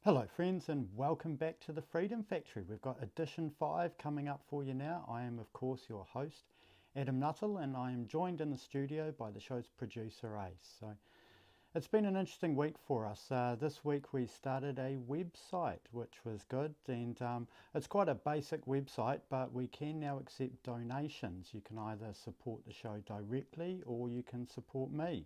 Hello friends, and welcome back to the Freedom Factory. We've got edition 5 coming up for you now. I am of course your host Adam Nuttall, and I am joined in the studio by the show's producer Ace. So it's been an interesting week for us. This week we started a website, which was good, and it's quite a basic website, but we can now accept donations. You can either support the show directly or you can support me.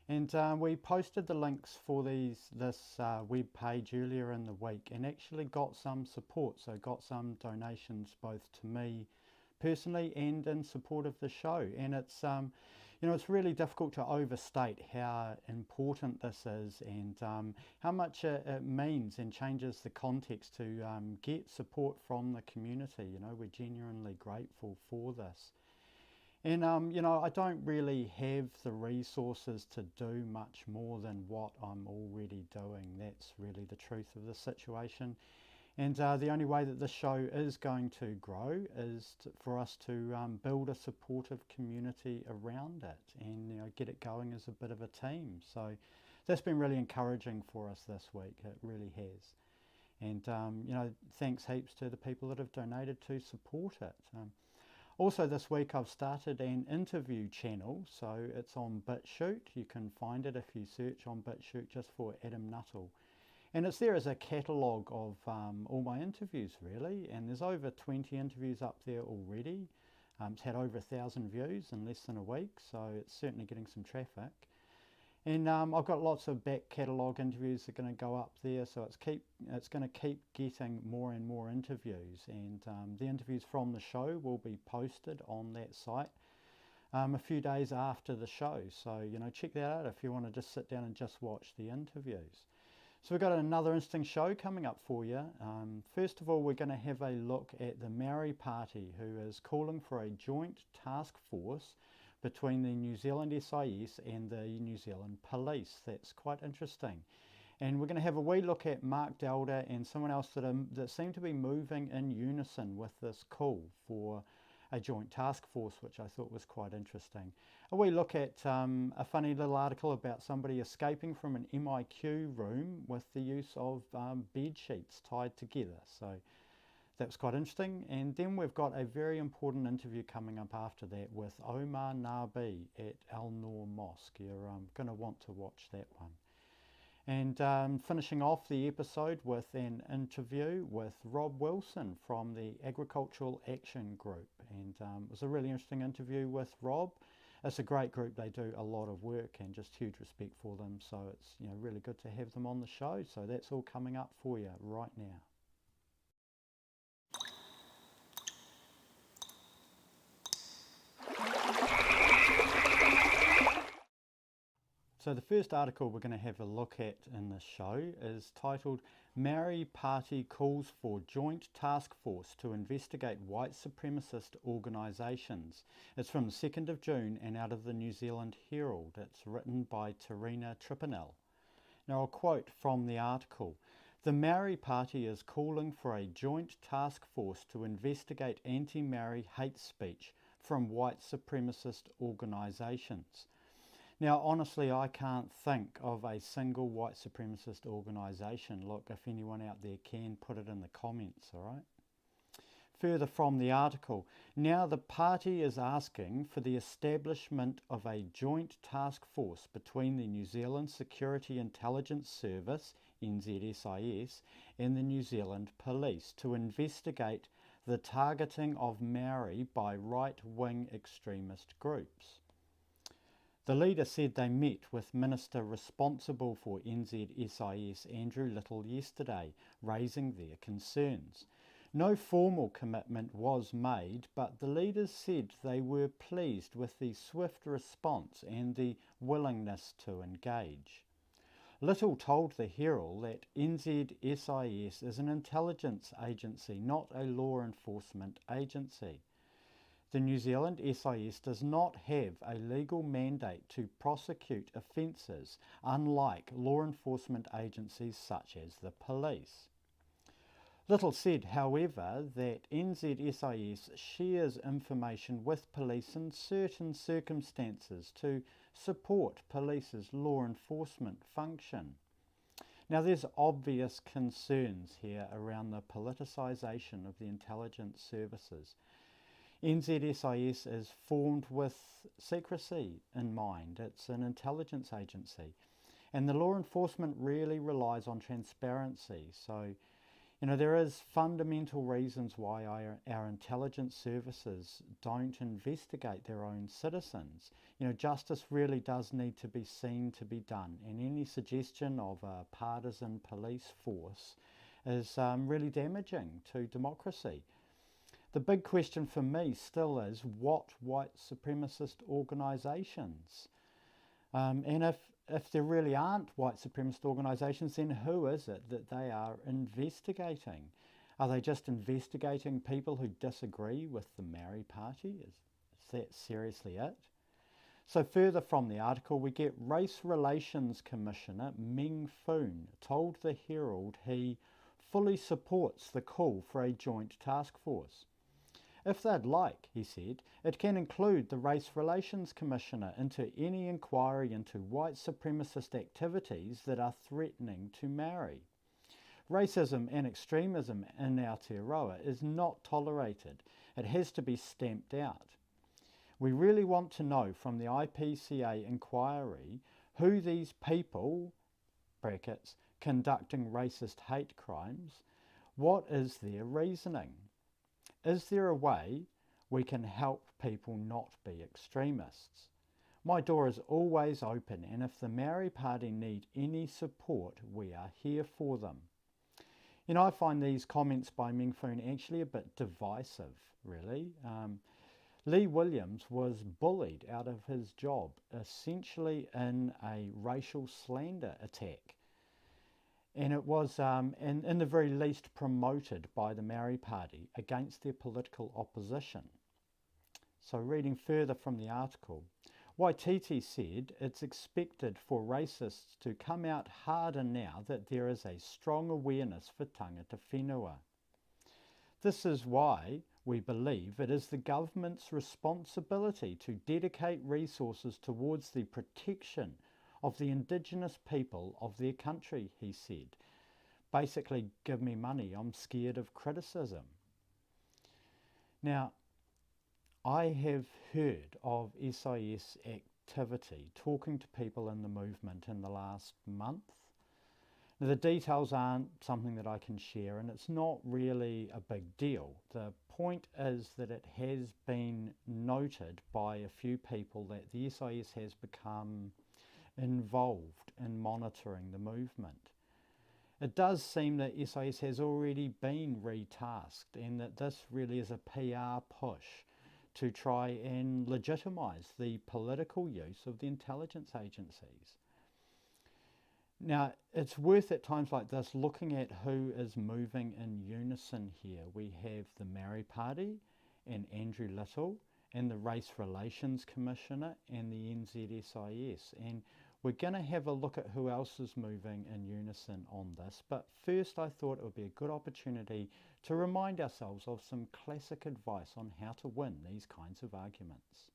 And we posted the links for this web page earlier in the week and actually got some support. So got some donations both to me personally and in support of the show. And it's it's really difficult to overstate how important this is, and how much it means and changes the context to get support from the community. We're genuinely grateful for this. And I don't really have the resources to do much more than what I'm already doing. That's really the truth of the situation. And the only way that this show is going to grow is for us to build a supportive community around it, and get it going as a bit of a team. So that's been really encouraging for us this week. It really has. And thanks heaps to the people that have donated to support it. Also this week I've started an interview channel, so it's on BitChute. You can find it if you search on BitChute just for Adam Nuttall. And it's there as a catalogue of all my interviews really, and there's over 20 interviews up there already. It's had over 1,000 views in less than a week, so it's certainly getting some traffic. And I've got lots of back catalogue interviews that are going to go up there, so it's going to keep getting more and more interviews. And the interviews from the show will be posted on that site a few days after the show. So check that out if you want to just sit down and just watch the interviews. So we've got another interesting show coming up for you. First of all, we're going to have a look at the Maori Party, who is calling for a joint task force between the New Zealand SIS and the New Zealand Police. That's quite interesting. And we're going to have a wee look at Mark Delder and someone else that seem to be moving in unison with this call for a joint task force, which I thought was quite interesting. A wee look at a funny little article about somebody escaping from an MIQ room with the use of bed sheets tied together. So that was quite interesting. And then we've got a very important interview coming up after that with Omar Nabi at Al Noor Mosque. You're going to want to watch that one. And finishing off the episode with an interview with Rob Wilson from the Agricultural Action Group. And it was a really interesting interview with Rob. It's a great group. They do a lot of work, and just huge respect for them. So it's really good to have them on the show. So that's all coming up for you right now. So the first article we're going to have a look at in this show is titled Maori Party Calls for Joint Task Force to Investigate White Supremacist Organisations. It's from the 2nd of June and out of the New Zealand Herald. It's written by Terina Trippanell. Now I'll quote from the article. The Maori Party is calling for a joint task force to investigate anti-Maori hate speech from white supremacist organisations. Now, honestly, I can't think of a single white supremacist organisation. Look, if anyone out there can, put it in the comments, all right? Further from the article, now the party is asking for the establishment of a joint task force between the New Zealand Security Intelligence Service, NZST, and the New Zealand Police to investigate the targeting of Maori by right-wing extremist groups. The leader said they met with Minister responsible for NZSIS Andrew Little yesterday, raising their concerns. No formal commitment was made, but the leaders said they were pleased with the swift response and the willingness to engage. Little told the Herald that NZSIS is an intelligence agency, not a law enforcement agency. The New Zealand SIS does not have a legal mandate to prosecute offences, unlike law enforcement agencies such as the police. Little said, however, that NZSIS shares information with police in certain circumstances to support police's law enforcement function. Now there's obvious concerns here around the politicisation of the intelligence services. NZSIS is formed with secrecy in mind. It's an intelligence agency. And the law enforcement really relies on transparency. So, there is fundamental reasons why our intelligence services don't investigate their own citizens. Justice really does need to be seen to be done. And any suggestion of a partisan police force is really damaging to democracy. The big question for me still is, what white supremacist organisations? And if there really aren't white supremacist organisations, then who is it that they are investigating? Are they just investigating people who disagree with the Maori Party? Is that seriously it? So further from the article, we get Race Relations Commissioner Meng Foon told the Herald he fully supports the call for a joint task force. If they'd like, he said, it can include the Race Relations Commissioner into any inquiry into white supremacist activities that are threatening to Maori. Racism and extremism in Aotearoa is not tolerated. It has to be stamped out. We really want to know from the IPCA inquiry who these people, brackets, conducting racist hate crimes, what is their reasoning? Is there a way we can help people not be extremists? My door is always open, and if the Maori Party need any support, we are here for them. I find these comments by Meng Foon actually a bit divisive, really. Lee Williams was bullied out of his job, essentially in a racial slander attack. And it was, in the very least, promoted by the Maori Party against their political opposition. So reading further from the article, Waititi said it's expected for racists to come out harder now that there is a strong awareness for tangata whenua. This is why we believe it is the government's responsibility to dedicate resources towards the protection of the indigenous people of their country, he said. Basically, give me money, I'm scared of criticism. Now, I have heard of SIS activity, talking to people in the movement in the last month. Now, the details aren't something that I can share, and it's not really a big deal. The point is that it has been noted by a few people that the SIS has become involved in monitoring the movement. It does seem that SIS has already been retasked, and that this really is a PR push to try and legitimise the political use of the intelligence agencies. Now, it's worth at times like this looking at who is moving in unison here. We have the Maori Party and Andrew Little and the Race Relations Commissioner and the NZSIS. And we're going to have a look at who else is moving in unison on this. But first, I thought it would be a good opportunity to remind ourselves of some classic advice on how to win these kinds of arguments.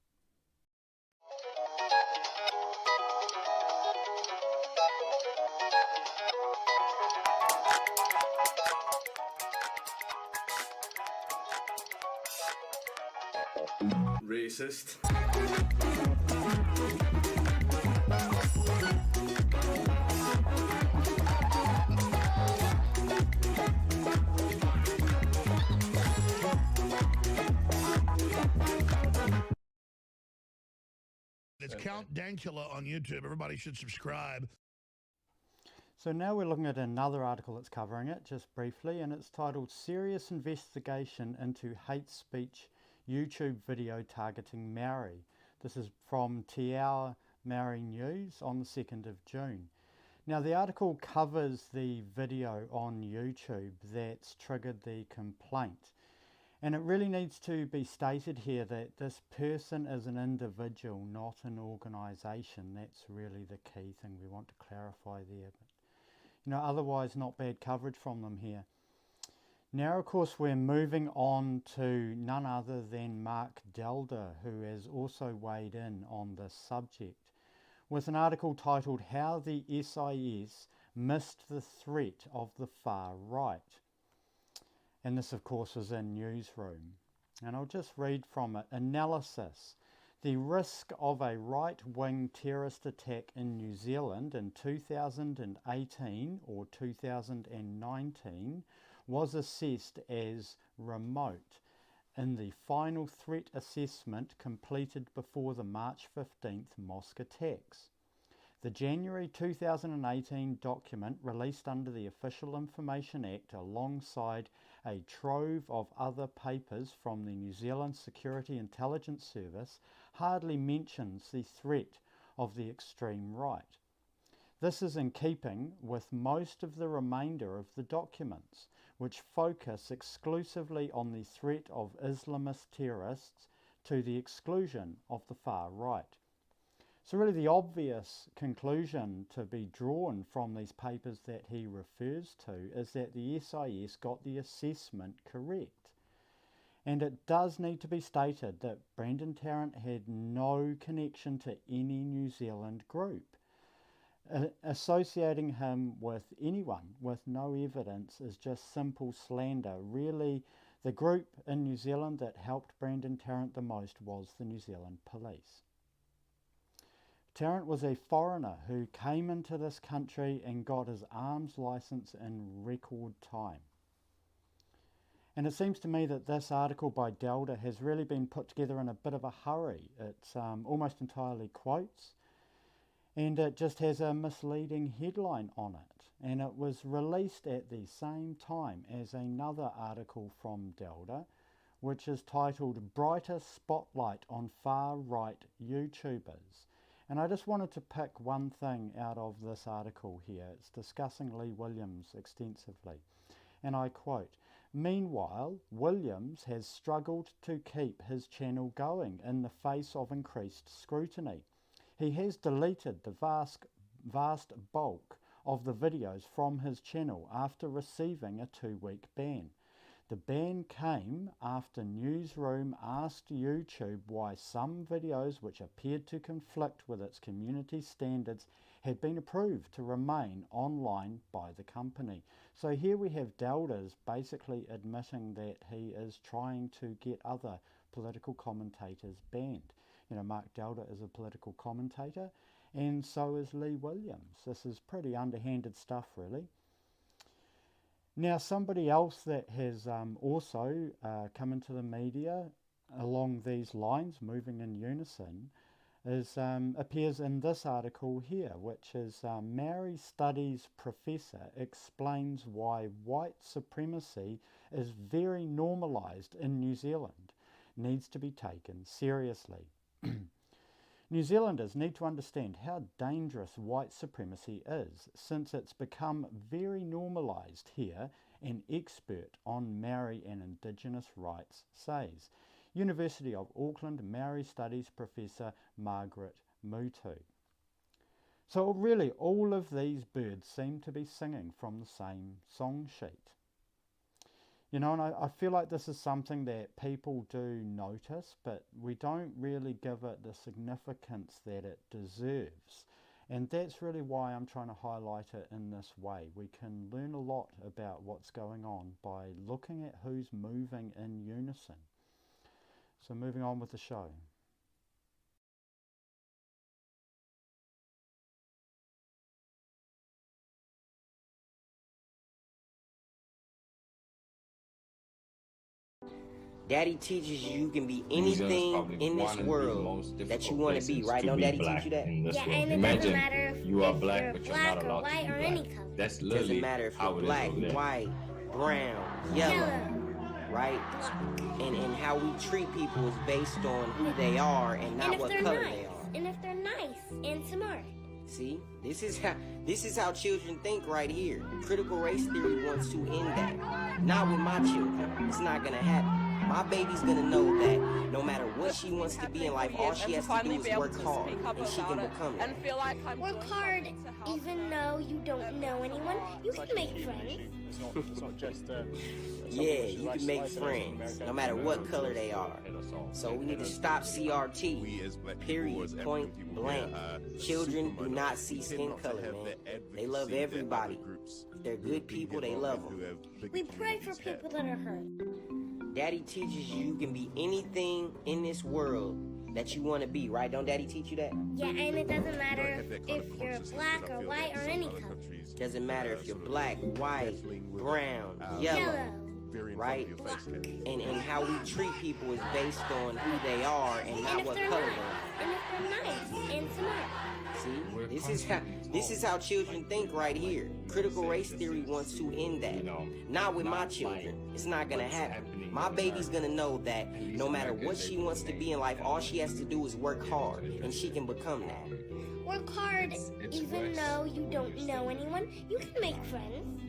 Racist. It's Count Dankula on YouTube. Everybody should subscribe. So now we're looking at another article that's covering it, just briefly, and it's titled Serious Investigation into Hate Speech YouTube Video Targeting Maori. This is from Te Ao Maori News on the 2nd of June. Now the article covers the video on YouTube that's triggered the complaint. And it really needs to be stated here that this person is an individual, not an organisation. That's really the key thing we want to clarify there. But, otherwise not bad coverage from them here. Now, of course, we're moving on to none other than Mark Delder, who has also weighed in on this subject with an article titled How the SIS Missed the Threat of the Far Right. And this, of course, is in Newsroom. And I'll just read from it. Analysis. The risk of a right-wing terrorist attack in New Zealand in 2018 or 2019 was assessed as remote in the final threat assessment completed before the March 15th mosque attacks. The January 2018 document released under the Official Information Act alongside a trove of other papers from the New Zealand Security Intelligence Service hardly mentions the threat of the extreme right. This is in keeping with most of the remainder of the documents, which focus exclusively on the threat of Islamist terrorists to the exclusion of the far right. So really the obvious conclusion to be drawn from these papers that he refers to is that the SIS got the assessment correct. And it does need to be stated that Brendan Tarrant had no connection to any New Zealand group. Associating him with anyone with no evidence is just simple slander. Really, the group in New Zealand that helped Brendan Tarrant the most was the New Zealand Police. Tarrant was a foreigner who came into this country and got his arms license in record time. And it seems to me that this article by Delder has really been put together in a bit of a hurry. It's almost entirely quotes, and it just has a misleading headline on it. And it was released at the same time as another article from Delder, which is titled Brighter Spotlight on Far-Right YouTubers. And I just wanted to pick one thing out of this article here. It's discussing Lee Williams extensively. And I quote, "Meanwhile, Williams has struggled to keep his channel going in the face of increased scrutiny. He has deleted the vast bulk of the videos from his channel after receiving a 2-week ban. The ban came after Newsroom asked YouTube why some videos which appeared to conflict with its community standards had been approved to remain online by the company." So here we have Delder's basically admitting that he is trying to get other political commentators banned. Mark Delder is a political commentator, and so is Lee Williams. This is pretty underhanded stuff, really. Now, somebody else that has also come into the media along these lines, moving in unison, is appears in this article here, which is Maori Studies Professor explains why white supremacy is very normalised in New Zealand, needs to be taken seriously. New Zealanders need to understand how dangerous white supremacy is, since it's become very normalised here, an expert on Maori and Indigenous rights says. University of Auckland Maori Studies Professor Margaret Mutu. So really all of these birds seem to be singing from the same song sheet. You know, and I feel like this is something that people do notice, but we don't really give it the significance that it deserves. And that's really why I'm trying to highlight it in this way. We can learn a lot about what's going on by looking at who's moving in unison. So moving on with the show. Daddy teaches you can be anything in this world that you want to be, right? Don't Daddy teach you that? Yeah, and it doesn't matter if you are black, but you're not allowed to be black. Any color. That's literally doesn't matter if you're black, white, brown, yellow, right? And how we treat people is based on who they are and not what color they are. And if they're nice and smart. See, this is how children think right here. Critical race theory wants to end that. Not with my children. It's not gonna happen. My baby's gonna know that no matter what she wants to be in life, all she has to do is work hard, and she can become it. Work hard, even though you don't know anyone. You can make friends. It's not just yeah, you can make friends, no matter what color they are. So we need to stop CRT, period, point blank. Children do not see skin color, man. They love everybody. If they're good people, they love them. We pray for people that are hurt. Daddy teaches you can be anything in this world that you want to be, right? Don't Daddy teach you that? Yeah, and it doesn't matter if you're black or white or any color. Doesn't matter if you're black, white, brown, yellow, right? And how we treat people is based on who they are and not what color they are. And if they're nice and smart. See, this is how children think right here. Critical race theory wants to end that. Not with my children. It's not gonna happen. My baby's gonna know that no matter what she wants to be in life, all she has to do is work hard, and she can become that. Work hard, even though you don't know anyone. You can make friends.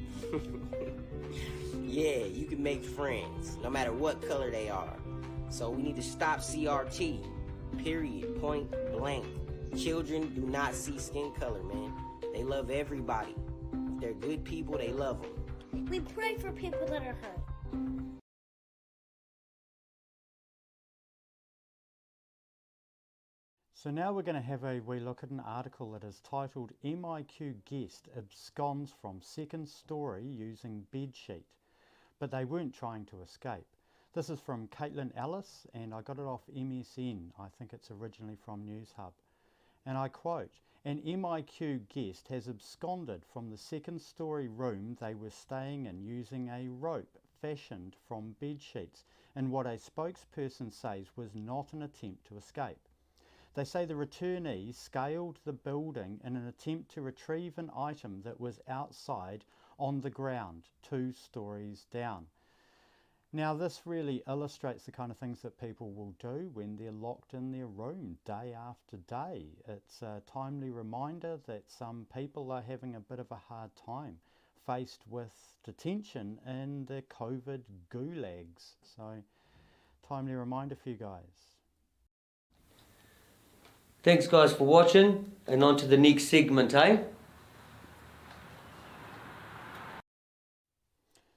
Yeah, you can make friends, no matter what color they are. So we need to stop CRT, period, point blank. Children do not see skin color, man. They love everybody. If they're good people, they love them. We pray for people that are hurt. So now we're going to have a wee look at an article that is titled MIQ Guest Absconds from Second Story Using Bedsheet, but they weren't trying to escape. This is from Caitlin Ellis, and I got it off MSN. I think it's originally from News Hub. And I quote, "An MIQ guest has absconded from the second story room they were staying in using a rope fashioned from bed sheets in what a spokesperson says was not an attempt to escape. They say the returnees scaled the building in an attempt to retrieve an item that was outside on the ground 2 stories down." Now this really illustrates the kind of things that people will do when they're locked in their room day after day. It's a timely reminder that some people are having a bit of a hard time faced with detention in the COVID gulags. So timely reminder for you guys. Thanks guys for watching, and on to the next segment, eh?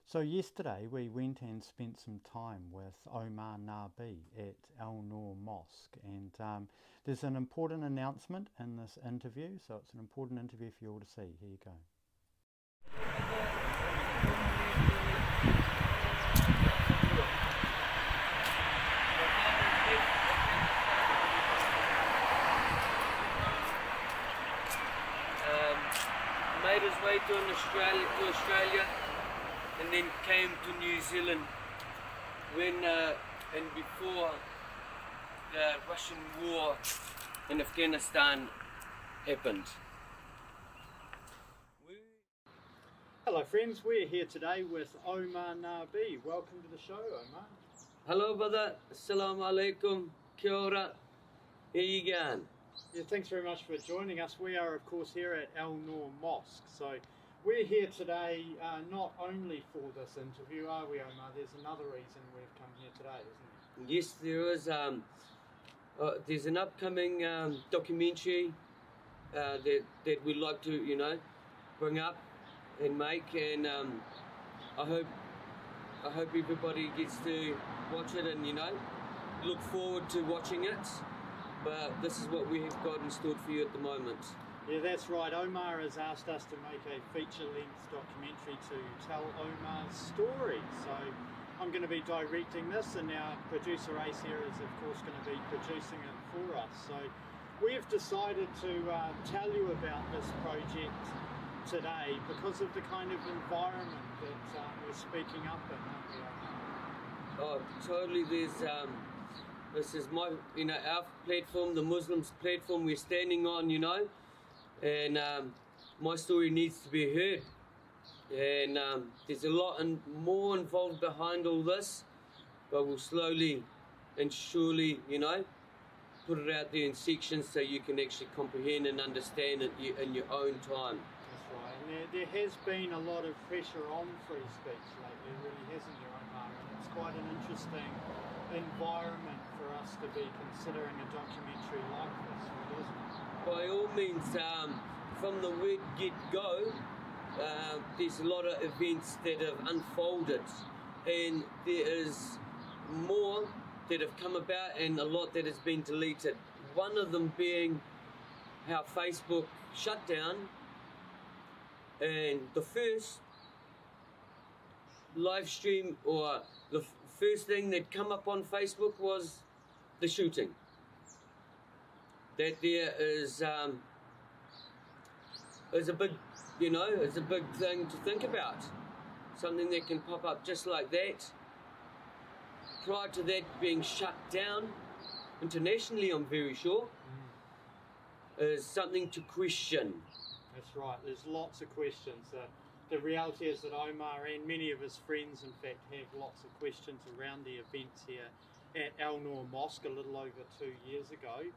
So yesterday we went and spent some time with Omar Nabi at Al Noor Mosque, and there's an important announcement in this interview, so it's an important interview for you all to see. Here you go. Made his way to Australia and then came to New Zealand when and before the Russian war in Afghanistan happened. Hello friends, we're here today with Omar Nabi. Welcome to the show, Omar. Hello brother, assalamu alaikum, kia ora, how you going? Yeah, thanks very much for joining us. We are, of course, here at Al Noor Mosque. So we're here today not only for this interview, are we, Omar? There's another reason we've come here today, isn't there? Yes, there is. There's an upcoming documentary that we'd like to, you know, bring up and make, and I hope everybody gets to watch it and, you know, look forward to watching it. But this is what we have got in store for you at the moment. Yeah, that's right. Omar has asked us to make a feature-length documentary to tell Omar's story. So I'm going to be directing this, and our producer Ace here is, of course, going to be producing it for us. So we've decided to tell you about this project today because of the kind of environment that we're speaking up in, aren't we, Omar? Oh, totally. This is my, you know, our platform, the Muslims' platform we're standing on, you know, and my story needs to be heard. And there's a lot more involved behind all this, but we'll slowly and surely, you know, put it out there in sections so you can actually comprehend and understand it in your own time. That's right. And there has been a lot of pressure on free speech lately, it really hasn't there, Omar? And it's quite an interesting environment for us to be considering a documentary like this, really, isn't it? By all means, from the word get-go, there's a lot of events that have unfolded, and there is more that have come about and a lot that has been deleted. One of them being how Facebook shut down, and the first live stream or the first thing that come up on Facebook was the shooting. That there is a big, you know, it's a big thing to think about. Something that can pop up just like that. Prior to that being shut down internationally, I'm very sure, is something to question. That's right, there's lots of questions. The reality is that Omar and many of his friends, in fact, have lots of questions around the events here at Al Noor Mosque a little over 2 years ago.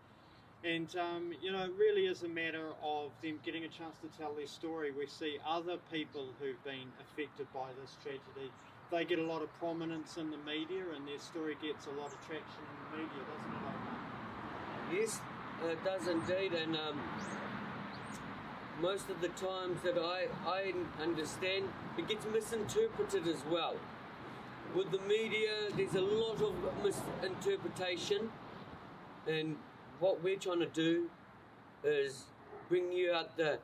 And, you know, it really is a matter of them getting a chance to tell their story. We see other people who've been affected by this tragedy. They get a lot of prominence in the media, and their story gets a lot of traction in the media, doesn't it, Omar? Yes, it does indeed, and most of the times that I understand, it gets misinterpreted as well. With the media, there's a lot of misinterpretation, and what we're trying to do is bring you out the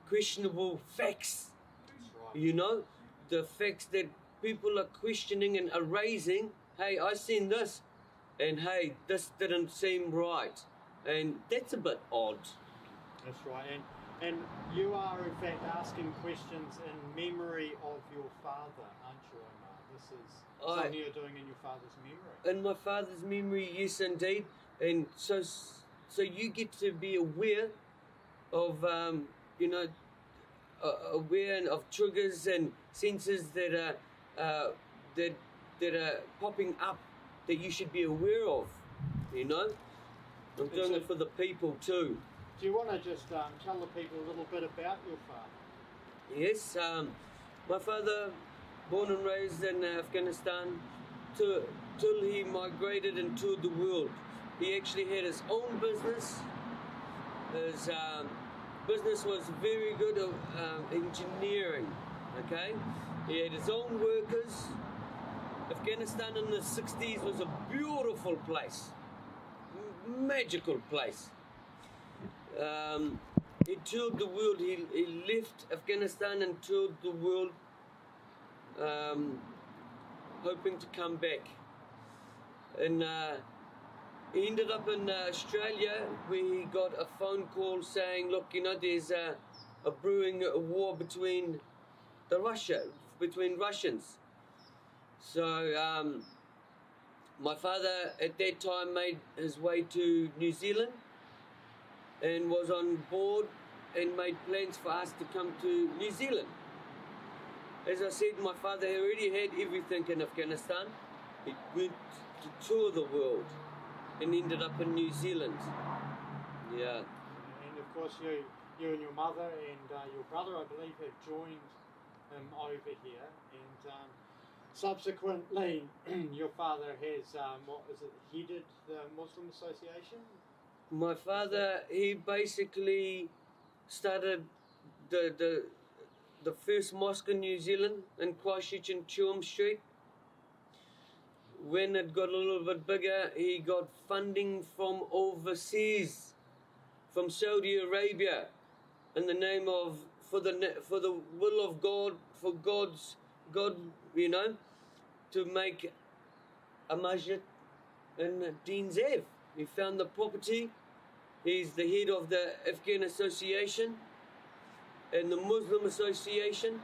questionable facts. That's right. You know, the facts that people are questioning and are raising. Hey, I seen this, and hey, this didn't seem right, and that's a bit odd. That's right, and you are in fact asking questions in memory of your father, aren't you, Omar? This is something you're doing in your father's memory. In my father's memory, yes indeed, and so you get to be aware of, you know, aware of triggers and senses that are popping up that you should be aware of, you know. I'm doing it for the people too. Do you want to just tell the people a little bit about your father? Yes, my father, born and raised in Afghanistan, till he migrated and toured the world. He actually had his own business. His business was very good of engineering, okay? He had his own workers. Afghanistan in the 60s was a beautiful place, magical place. He toured the world. He left Afghanistan and toured the world, hoping to come back. And he ended up in Australia, where he got a phone call saying, look, you know, there's a brewing war between Russians. So my father at that time made his way to New Zealand and was on board and made plans for us to come to New Zealand. As I said, my father already had everything in Afghanistan. He went to tour the world and ended up in New Zealand. Yeah. And of course, you and your mother and your brother, I believe, have joined him over here. And subsequently, your father has headed the Muslim Association. My father, he basically started the first mosque in New Zealand in Christchurch and Chilm Street. When it got a little bit bigger, he got funding from overseas, from Saudi Arabia, in the name of for the will of God, for God, to make a masjid in Dean Zev. He found the property. He's the head of the Afghan Association and the Muslim Association,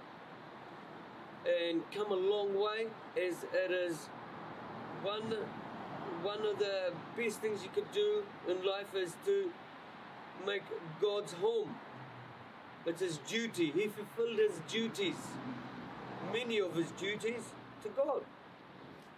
and come a long way, as it is one of the best things you could do in life is to make God's home. It's his duty. He fulfilled his duties, many of his duties, to God.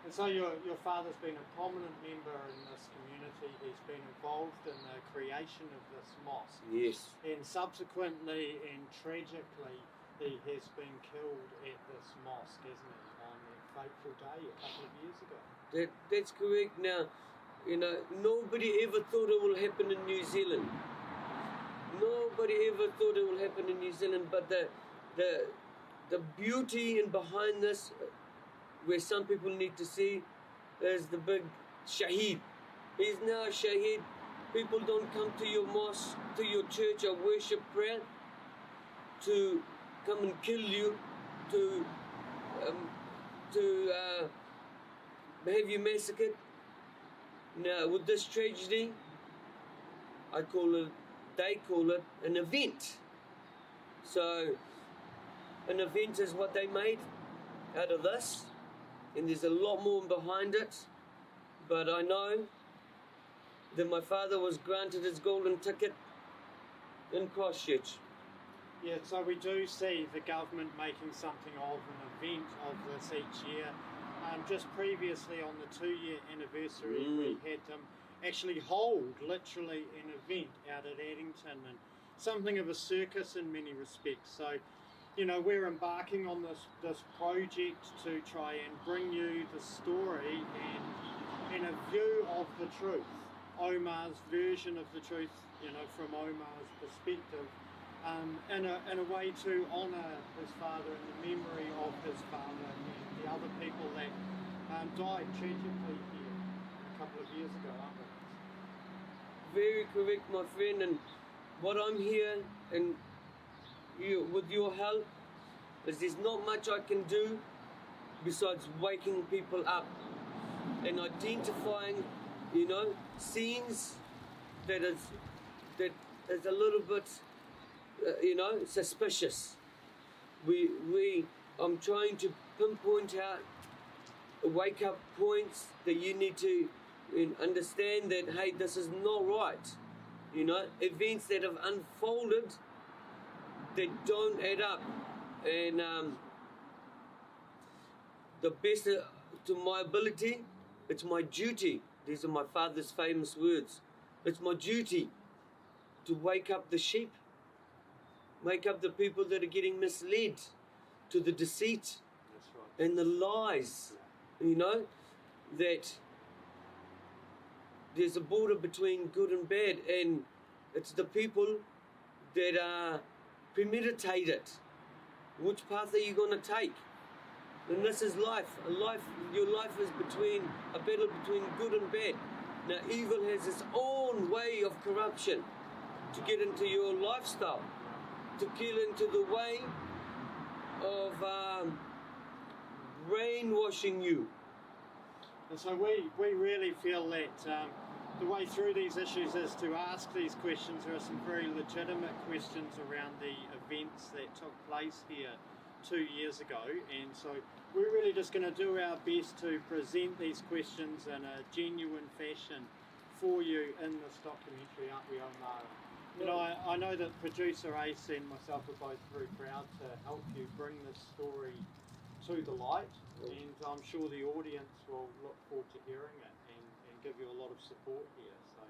And so your father's been a prominent member in this community. He's been involved in the creation of this mosque. Yes. And subsequently and tragically, he has been killed at this mosque, hasn't he, on that fateful day a couple of years ago. That's correct. Now, nobody ever thought it will happen in New Zealand. Nobody ever thought it will happen in New Zealand, but the beauty in behind this, where some people need to see, is the big shaheed. He's now a shaheed. People don't come to your mosque, to your church or worship prayer to come and kill you, to have you massacred. Now, with this tragedy, they call it an event. So, an event is what they made out of this, and there's a lot more behind it. But I know that my father was granted his golden ticket in Christchurch. Yeah, so we do see the government making something of an event of this each year. Just previously on the 2-year anniversary, we had actually hold literally an event out at Addington, and something of a circus in many respects. So, we're embarking on this project to try and bring you the story and a view of the truth, Omar's version of the truth, from Omar's perspective, in a way to honour his father and the memory of his father and the other people that died tragically here a couple of years ago, aren't we? Very correct, my friend. And what I'm here, and with your help, is there's not much I can do besides waking people up and identifying, scenes that is a little bit, suspicious. I'm trying to pinpoint out wake-up points that you need to understand that, hey, this is not right. Events that have unfolded that don't add up. And the best to my ability, it's my duty. These are my father's famous words. It's my duty to wake up the sheep, wake up the people that are getting misled to the deceit. That's right. And the lies, that there's a border between good and bad, and it's the people that are premeditated. Which path are you going to take? And this is life. Your life is a battle between good and bad. Now, evil has its own way of corruption to get into your lifestyle, to get into the way of brainwashing you. And so we really feel that the way through these issues is to ask these questions. There are some very legitimate questions around the events that took place here 2 years ago, and so we're really just going to do our best to present these questions in a genuine fashion for you in this documentary, aren't we, Omar? I know that producer Ace and myself are both very proud to help you bring this story to the light, and I'm sure the audience will look forward to hearing it and give you a lot of support here. So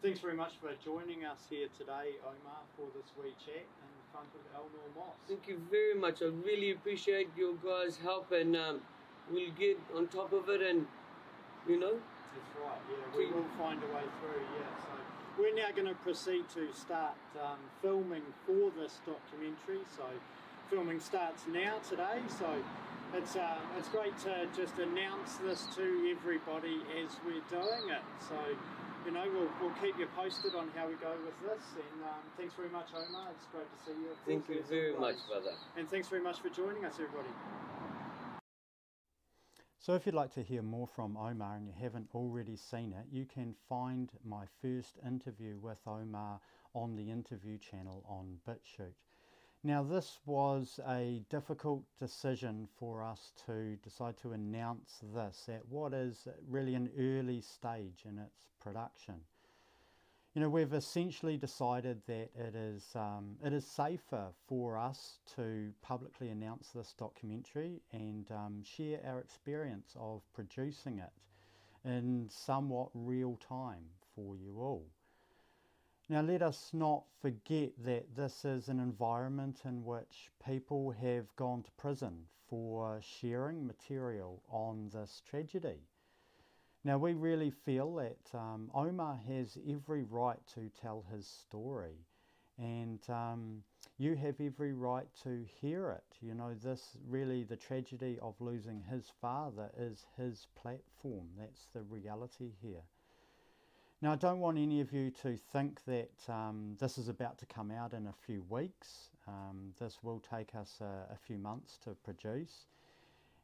Thanks very much for joining us here today, Omar, for this wee chat in front of Elnor Moss. Thank you very much. I really appreciate your guys' help, and we'll get on top of it, and That's right, yeah, we will find a way through, yeah. So we're now going to proceed to start filming for this documentary. So filming starts now today, so it's great to just announce this to everybody as we're doing it. So we'll keep you posted on how we go with this, and thanks very much, Omar. It's great to see you. Thank you very much, brother. And thanks very much for joining us, everybody. So if you'd like to hear more from Omar and you haven't already seen it, you can find my first interview with Omar on the interview channel on BitChute. Now, this was a difficult decision for us to decide to announce this at what is really an early stage in its production. We've essentially decided that it is safer for us to publicly announce this documentary and share our experience of producing it in somewhat real time for you all. Now, let us not forget that this is an environment in which people have gone to prison for sharing material on this tragedy. Now, we really feel that Omar has every right to tell his story, and you have every right to hear it. This really, the tragedy of losing his father is his platform. That's the reality here. Now, I don't want any of you to think that this is about to come out in a few weeks. This will take us a few months to produce.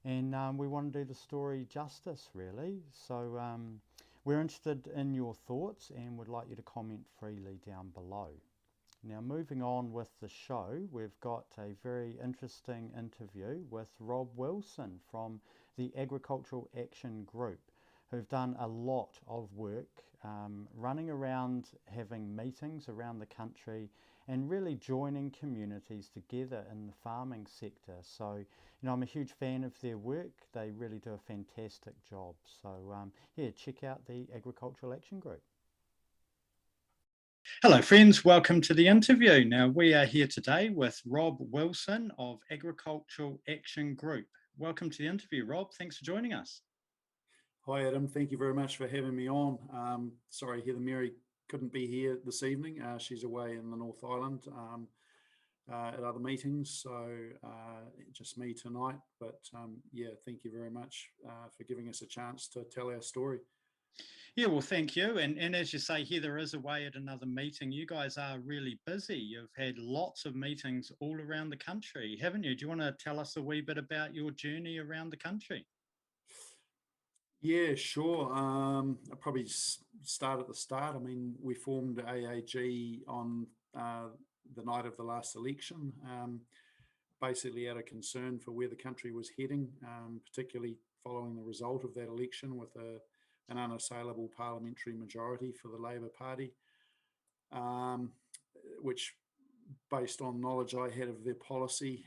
And we want to do the story justice, really. So we're interested in your thoughts and would like you to comment freely down below. Now, moving on with the show, we've got a very interesting interview with Rob Wilson from the Agricultural Action Group, who've done a lot of work running around, having meetings around the country and really joining communities together in the farming sector. So, I'm a huge fan of their work. They really do a fantastic job. So, check out the Agricultural Action Group. Hello friends, welcome to the interview. Now we are here today with Rob Wilson of Agricultural Action Group. Welcome to the interview, Rob. Thanks for joining us. Hi Adam, thank you very much for having me on. Sorry, Heather Mary couldn't be here this evening. She's away in the North Island at other meetings, so just me tonight. But thank you very much for giving us a chance to tell our story. Yeah, well, thank you. And as you say, Heather is away at another meeting. You guys are really busy. You've had lots of meetings all around the country, haven't you? Do you want to tell us a wee bit about your journey around the country? Yeah, sure. I'll probably start at the start. I mean, we formed AAG on the night of the last election, basically out of concern for where the country was heading, particularly following the result of that election with an unassailable parliamentary majority for the Labor Party, which, based on knowledge I had of their policy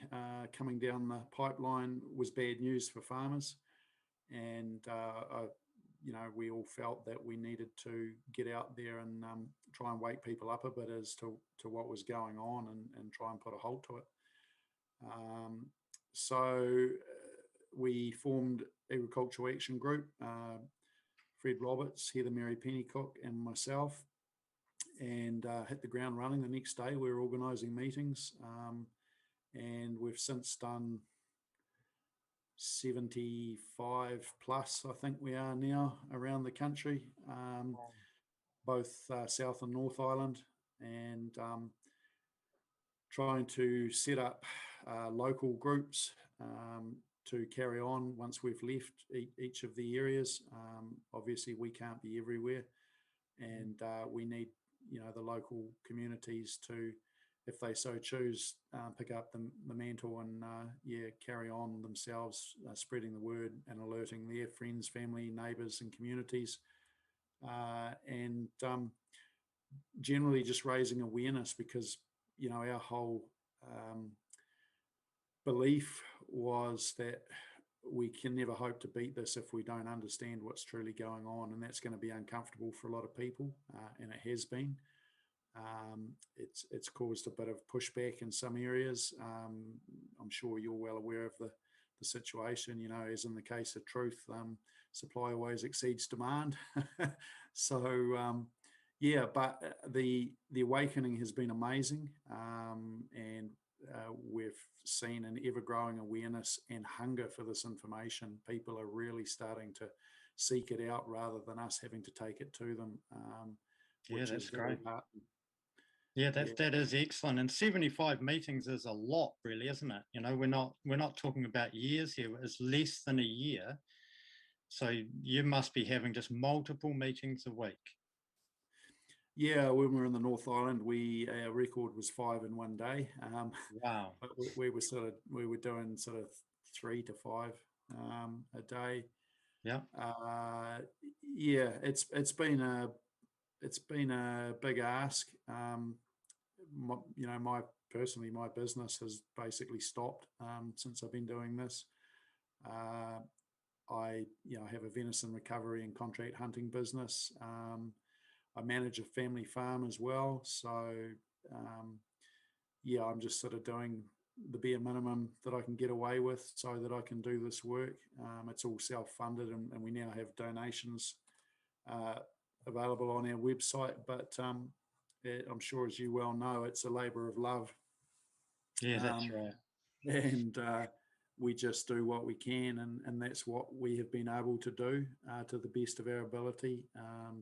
coming down the pipeline, was bad news for farmers. And we all felt that we needed to get out there and try and wake people up a bit as to what was going on and try and put a halt to it. So we formed Agricultural Action Group, Fred Roberts, Heather Mary Pennycook and myself, and hit the ground running the next day. We were organising meetings, and we've since done 75 plus, I think we are now, around the country, both South and North Island, and trying to set up local groups to carry on once we've left each of the areas. Obviously we can't be everywhere, and we need the local communities to, if they so choose, pick up the mantle and carry on themselves, spreading the word and alerting their friends, family, neighbours and communities, and generally just raising awareness, because our whole belief was that we can never hope to beat this if we don't understand what's truly going on, and that's going to be uncomfortable for a lot of people, and it has been. It's caused a bit of pushback in some areas. I'm sure you're well aware of the situation, as in the case of truth, supply always exceeds demand. So, yeah, but the awakening has been amazing, and we've seen an ever-growing awareness and hunger for this information. People are really starting to seek it out rather than us having to take it to them, which that's is very great. heartening. Yeah, that is excellent. And 75 meetings is a lot, really, isn't it? We're not talking about years here. It's less than a year. So you must be having just multiple meetings a week. Yeah, when we were in the North Island, our record was 5 in one day. Wow. But we were doing sort of 3 to 5 a day. Yeah. Yeah, it's been a big ask. My business has basically stopped since I've been doing this. I have a venison recovery and contract hunting business. I manage a family farm as well. So, yeah, I'm just sort of doing the bare minimum that I can get away with so that I can do this work. It's all self-funded, and we now have donations available on our website. But I'm sure, as you well know, it's a labor of love. Yeah, that's right. And we just do what we can, and that's what we have been able to do to the best of our ability.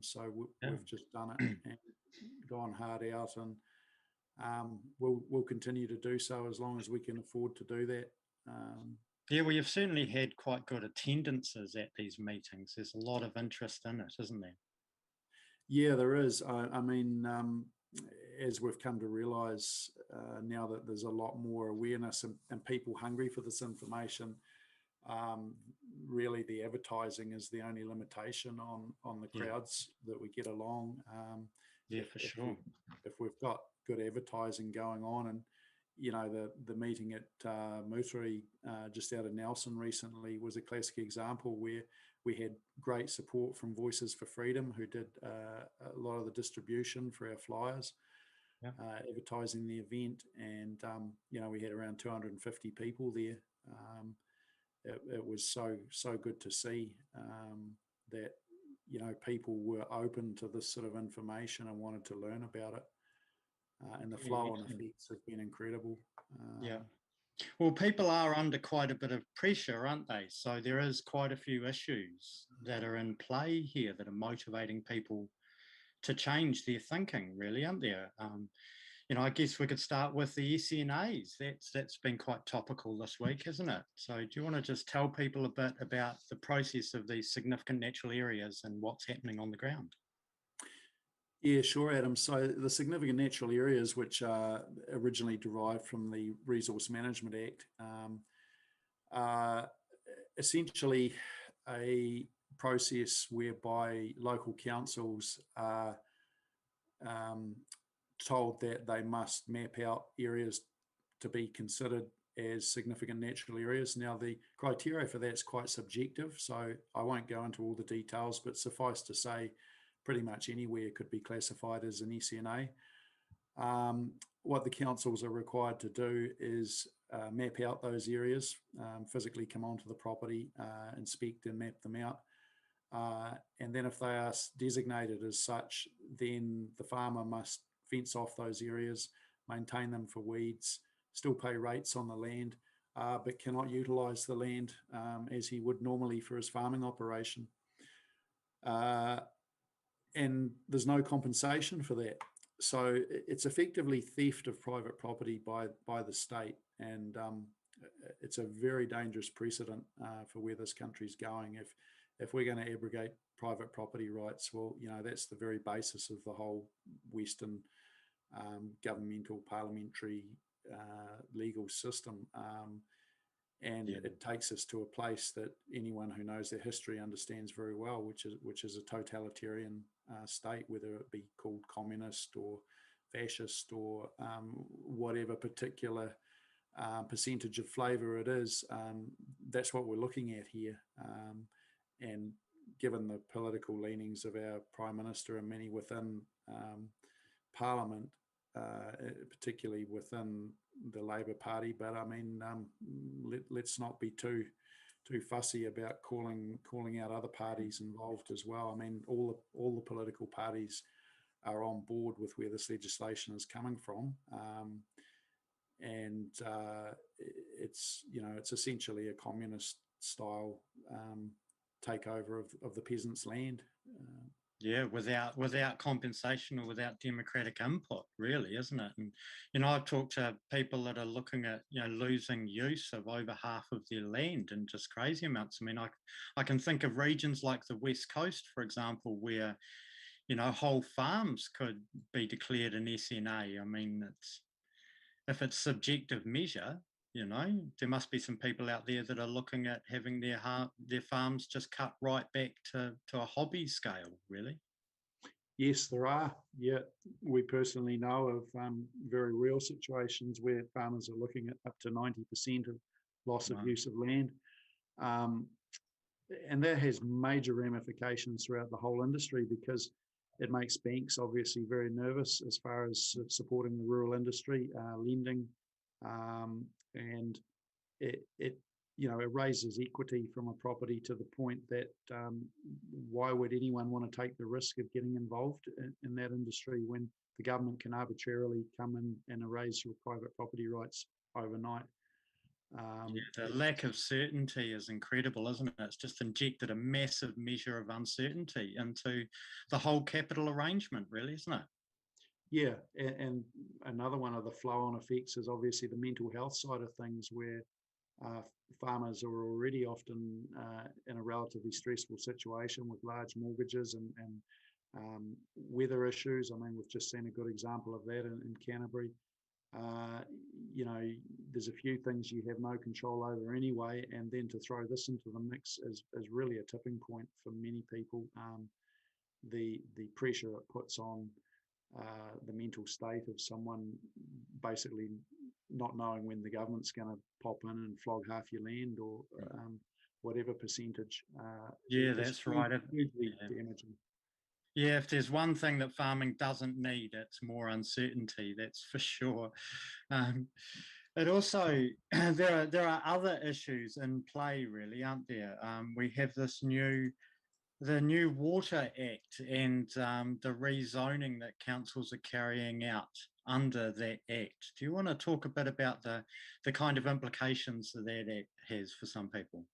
So we've just done it and gone hard out, and we'll continue to do so as long as we can afford to do that. Yeah, well, you've certainly had quite good attendances at these meetings. There's a lot of interest in it, isn't there? Yeah, there is. I mean, as we've come to realise now that there's a lot more awareness and people hungry for this information, really the advertising is the only limitation on the crowds that we get along. Yeah, for sure. If we've got good advertising going on, and the meeting at Muteri just out of Nelson recently was a classic example where we had great support from Voices for Freedom, who did a lot of the distribution for our flyers, advertising the event, and we had around 250 people there. It was so good to see that people were open to this sort of information and wanted to learn about it, and the flow and effects have been incredible. Yeah. Well, people are under quite a bit of pressure, aren't they? So there is quite a few issues that are in play here that are motivating people to change their thinking, really, aren't there? I guess we could start with the SNAs. That's been quite topical this week, isn't it? So do you want to just tell people a bit about the process of these significant natural areas and what's happening on the ground? Yeah, sure, Adam. So the significant natural areas, which are originally derived from the Resource Management Act, are essentially a process whereby local councils are told that they must map out areas to be considered as significant natural areas. Now, the criteria for that's quite subjective, so I won't go into all the details, but suffice to say, pretty much anywhere could be classified as an SNA. What the councils are required to do is map out those areas, physically come onto the property, inspect and map them out. And then if they are designated as such, then the farmer must fence off those areas, maintain them for weeds, still pay rates on the land, but cannot utilise the land as he would normally for his farming operation. And there's no compensation for that. So it's effectively theft of private property by the state, and it's a very dangerous precedent for where this country's going. If we're going to abrogate private property rights, well, that's the very basis of the whole Western governmental, parliamentary, legal system. And it takes us to a place that anyone who knows their history understands very well, which is a totalitarian state, whether it be called communist or fascist or whatever particular percentage of flavour it is. that's what we're looking at here. And given the political leanings of our Prime Minister and many within Parliament, particularly within the Labor Party, but I mean, let's not be too fussy about calling out other parties involved as well. I mean, all the political parties are on board with where this legislation is coming from, and it's essentially a communist style takeover of the peasants' land. Yeah, without compensation or without democratic input, really, isn't it? And I've talked to people that are looking at losing use of over half of their land in just crazy amounts. I mean, I can think of regions like the West Coast, for example, where whole farms could be declared an SNA. I mean, if it's subjective measure, there must be some people out there that are looking at having their farms just cut right back to a hobby scale, really. Yes, there are. Yeah, we personally know of very real situations where farmers are looking at up to 90% of loss of use of land. And that has major ramifications throughout the whole industry, because it makes banks obviously very nervous as far as supporting the rural industry, lending, and it raises equity from a property to the point that why would anyone want to take the risk of getting involved in that industry when the government can arbitrarily come in and erase your private property rights overnight? The lack of certainty is incredible, isn't it? It's just injected a massive measure of uncertainty into the whole capital arrangement, really, isn't it? Yeah, and another one of the flow-on effects is obviously the mental health side of things, where farmers are already often in a relatively stressful situation with large mortgages and weather issues. I mean, we've just seen a good example of that in Canterbury. There's a few things you have no control over anyway, and then to throw this into the mix is really a tipping point for many people. The pressure it puts on the mental state of someone basically not knowing when the government's going to pop in and flog half your land or whatever percentage. Yeah, that's right. Hugely damaging. Yeah, if there's one thing that farming doesn't need, it's more uncertainty, that's for sure. It also, there are other issues in play, really, aren't there? We have the new Water Act and the rezoning that councils are carrying out under that act. Do you want to talk a bit about the kind of implications that act has for some people?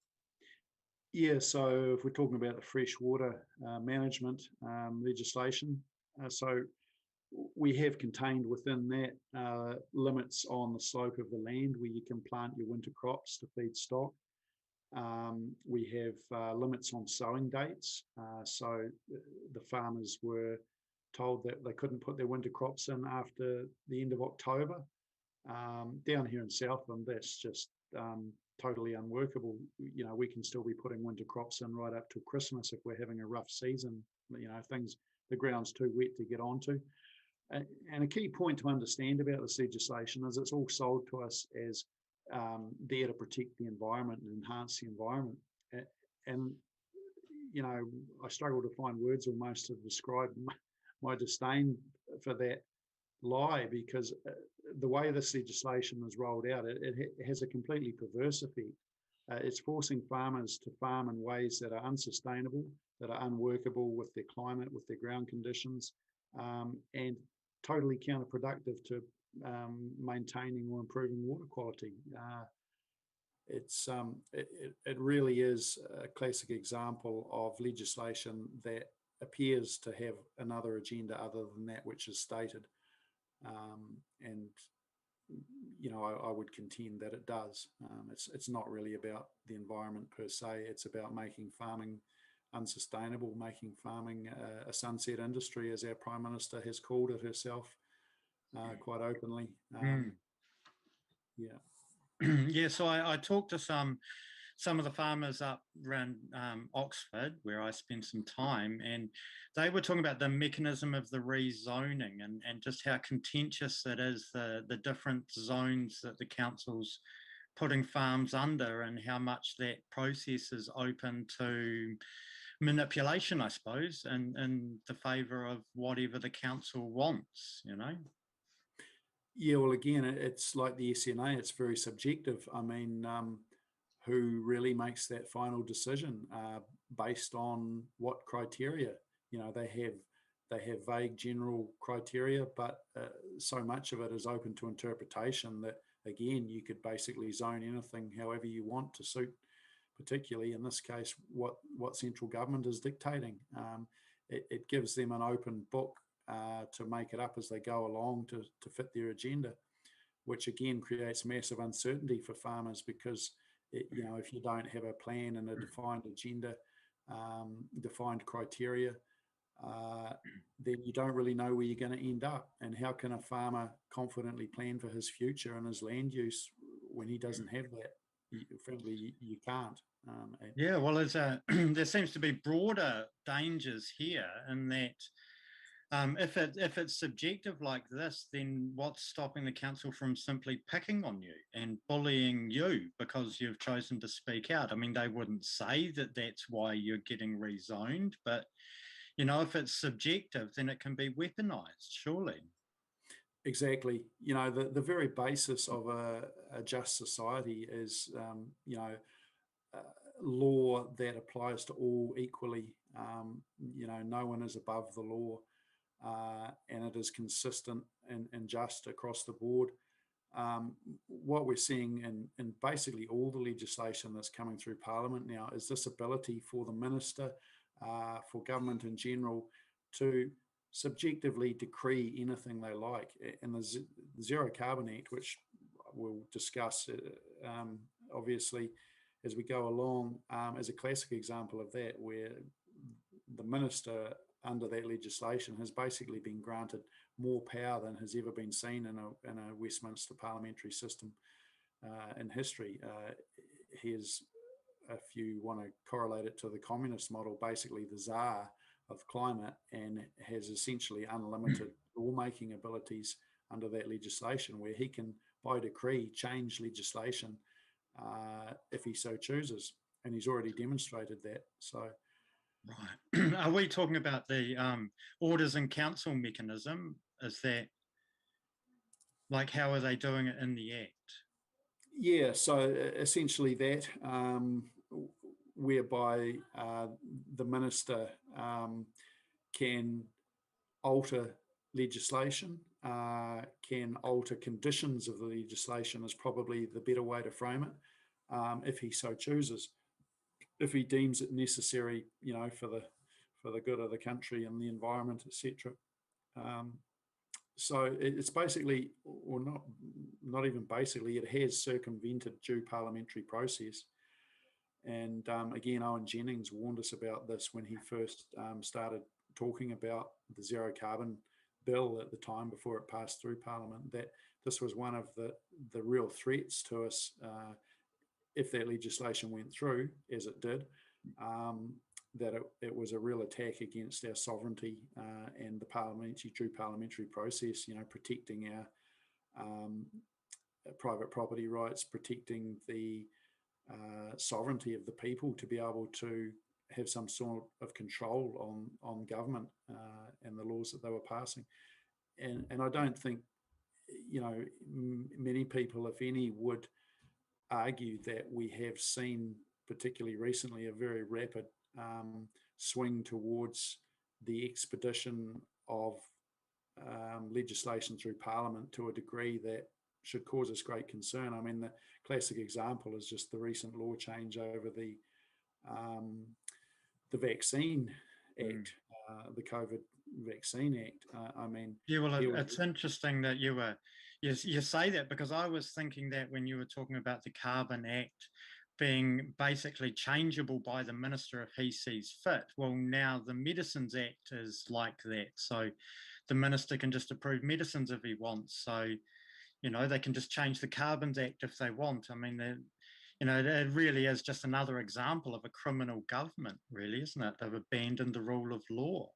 Yeah, so if we're talking about the freshwater management legislation, so we have contained within that limits on the slope of the land where you can plant your winter crops to feed stock. We have limits on sowing dates, so the farmers were told that they couldn't put their winter crops in after the end of October. Down here in Southland, that's just totally unworkable. We can still be putting winter crops in right up till Christmas if we're having a rough season. The ground's too wet to get onto. And a key point to understand about this legislation is it's all sold to us as there to protect the environment and enhance the environment. And I struggle to find words almost to describe my disdain for that lie, because the way this legislation is rolled out, it has a completely perverse effect. It's forcing farmers to farm in ways that are unsustainable, that are unworkable with their climate, with their ground conditions, and totally counterproductive to maintaining or improving water quality. It really is a classic example of legislation that appears to have another agenda other than that which is stated. And I would contend that it does. It's not really about the environment per se. It's about making farming unsustainable, making farming a sunset industry, as our Prime Minister has called it herself quite openly. Yeah, so I talked to some of the farmers up around Oxford, where I spent some time, and they were talking about the mechanism of the rezoning and just how contentious it is, the different zones that the councils putting farms under, and how much that process is open to manipulation, I suppose, in the favour of whatever the council wants, you know? Yeah, well, again, it's like the SNA, it's very subjective. I mean, who really makes that final decision based on what criteria? You know, they have vague general criteria, but so much of it is open to interpretation that, again, you could basically zone anything however you want to suit, particularly in this case, what central government is dictating. It gives them an open book to make it up as they go along to fit their agenda, which again creates massive uncertainty for farmers because, if you don't have a plan and a defined agenda, defined criteria, then you don't really know where you're going to end up. And how can a farmer confidently plan for his future and his land use when he doesn't have that? Frankly, you can't. Yeah, well, there seems to be broader dangers here in that if it's subjective like this, then what's stopping the council from simply picking on you and bullying you because you've chosen to speak out? I mean, they wouldn't say that that's why you're getting rezoned, but, if it's subjective, then it can be weaponized, surely. Exactly. The very basis of a just society is, law that applies to all equally. No one is above the law, and it is consistent and just across the board. What we're seeing in basically all the legislation that's coming through Parliament now is this ability for the minister, for government in general, to subjectively decree anything they like. And the Zero Carbon Act, which we'll discuss obviously as we go along, is a classic example of that, where the minister under that legislation has basically been granted more power than has ever been seen in a Westminster parliamentary system in history. He is, if you want to correlate it to the communist model, basically the czar of climate, and has essentially unlimited lawmaking abilities under that legislation, where he can, by decree, change legislation if he so chooses. And he's already demonstrated that. So, right. Are we talking about the orders and council mechanism? Is that, like, how are they doing it in the Act? Yeah, so essentially that, whereby the minister can alter legislation, can alter conditions of the legislation, is probably the better way to frame it, if he so chooses, if he deems it necessary, for the good of the country and the environment, etc. So it's basically, or not even basically, it has circumvented due parliamentary process. And again, Owen Jennings warned us about this when he first started talking about the zero carbon bill at the time before it passed through Parliament, that this was one of the real threats to us if that legislation went through, as it did, that it was a real attack against our sovereignty and the true parliamentary process, protecting our private property rights, protecting the sovereignty of the people to be able to have some sort of control on government and the laws that they were passing. And I don't think, many people, if any, would argue that we have seen, particularly recently, a very rapid swing towards the expedition of legislation through Parliament to a degree that should cause us great concern. I mean, the classic example is just the recent law change over the Vaccine Act, the COVID Vaccine Act. I mean, yeah, well, it's interesting that you say that, because I was thinking that when you were talking about the Carbon Act being basically changeable by the minister if he sees fit. Well, now the Medicines Act is like that. So the minister can just approve medicines if he wants. So, they can just change the Carbon Act if they want. I mean, it really is just another example of a criminal government, really, isn't it? They've abandoned the rule of law.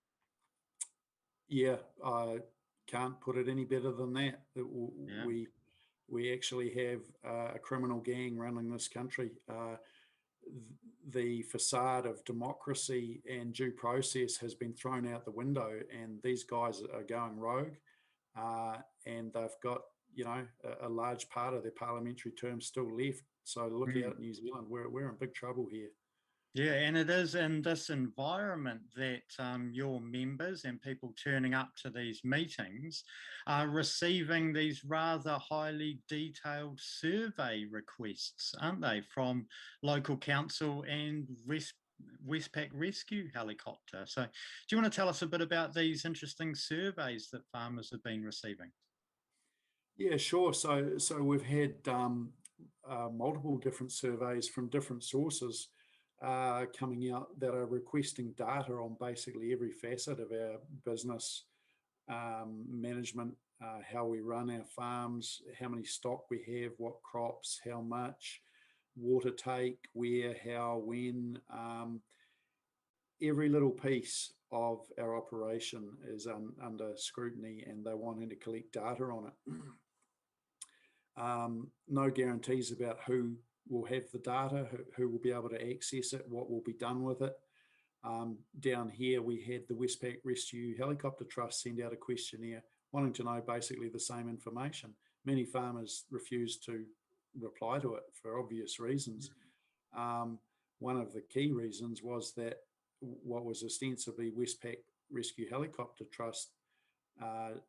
Yeah, I can't put it any better than that. we actually have a criminal gang running this country. The facade of democracy and due process has been thrown out the window, and these guys are going rogue, and they've got, you know, a large part of their parliamentary term still left. So look out at New Zealand. We're in big trouble here. Yeah, and it is in this environment that your members and people turning up to these meetings are receiving these rather highly detailed survey requests, aren't they, from local council and Westpac Rescue Helicopter. So do you want to tell us a bit about these interesting surveys that farmers have been receiving? Yeah, sure. So we've had multiple different surveys from different sources coming out that are requesting data on basically every facet of our business management, how we run our farms, how many stock we have, what crops, how much, water take, where, how, when. Every little piece of our operation is under scrutiny, and they're wanting to collect data on it. No guarantees about who will have the data, who will be able to access it, what will be done with it. Down here, we had the Westpac Rescue Helicopter Trust send out a questionnaire wanting to know basically the same information. Many farmers refused to reply to it for obvious reasons. One of the key reasons was that what was ostensibly Westpac Rescue Helicopter Trust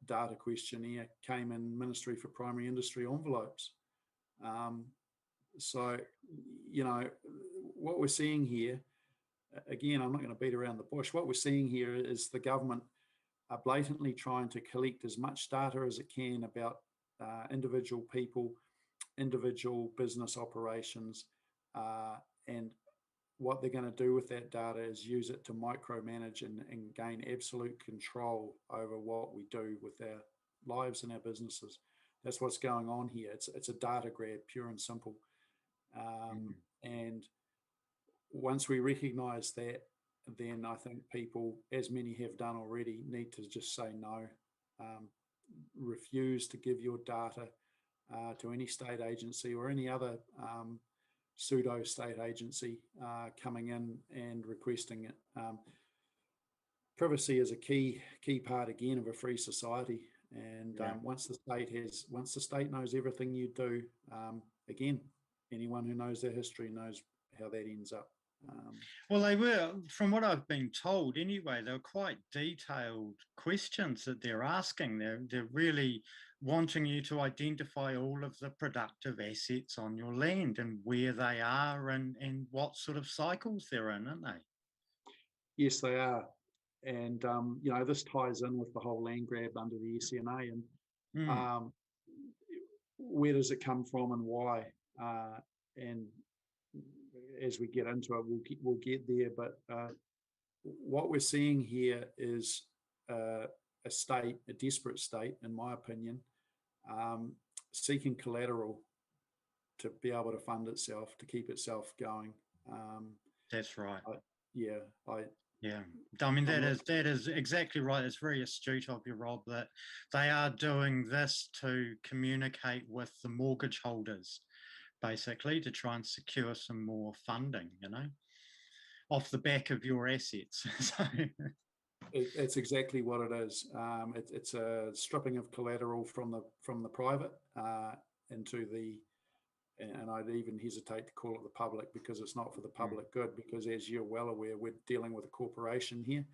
data questionnaire came in Ministry for Primary Industry envelopes. So, you know, what we're seeing here, again, I'm not going to beat around the bush. What we're seeing here is the government are blatantly trying to collect as much data as it can about individual people, individual business operations, and what they're going to do with that data is use it to micromanage and gain absolute control over what we do with our lives and our businesses. That's what's going on here. It's a data grab, pure and simple. And once we recognize that, then I think people, as many have done already, need to just say no, refuse to give your data to any state agency or any other pseudo state agency coming in and requesting it. Privacy is a key part again of a free society, and once the state knows everything you do, again, anyone who knows their history knows how that ends up. Well, they were, from what I've been told anyway, they're quite detailed questions that they're asking. They're really wanting you to identify all of the productive assets on your land and where they are and what sort of cycles they're in, aren't they? Yes, they are. And, you know, this ties in with the whole land grab under the SNA, and where does it come from and why? And as we get into it, we'll get there. But what we're seeing here is a desperate state, in my opinion, seeking collateral to be able to fund itself, to keep itself going. That's right. Yeah. I mean, that is exactly right. It's very astute of you, Rob, that they are doing this to communicate with the mortgage holders, basically, to try and secure some more funding, you know, off the back of your assets. So it's exactly what it is. It's a stripping of collateral from the private into the, and I'd even hesitate to call it the public, because it's not for the public good, because as you're well aware, we're dealing with a corporation here.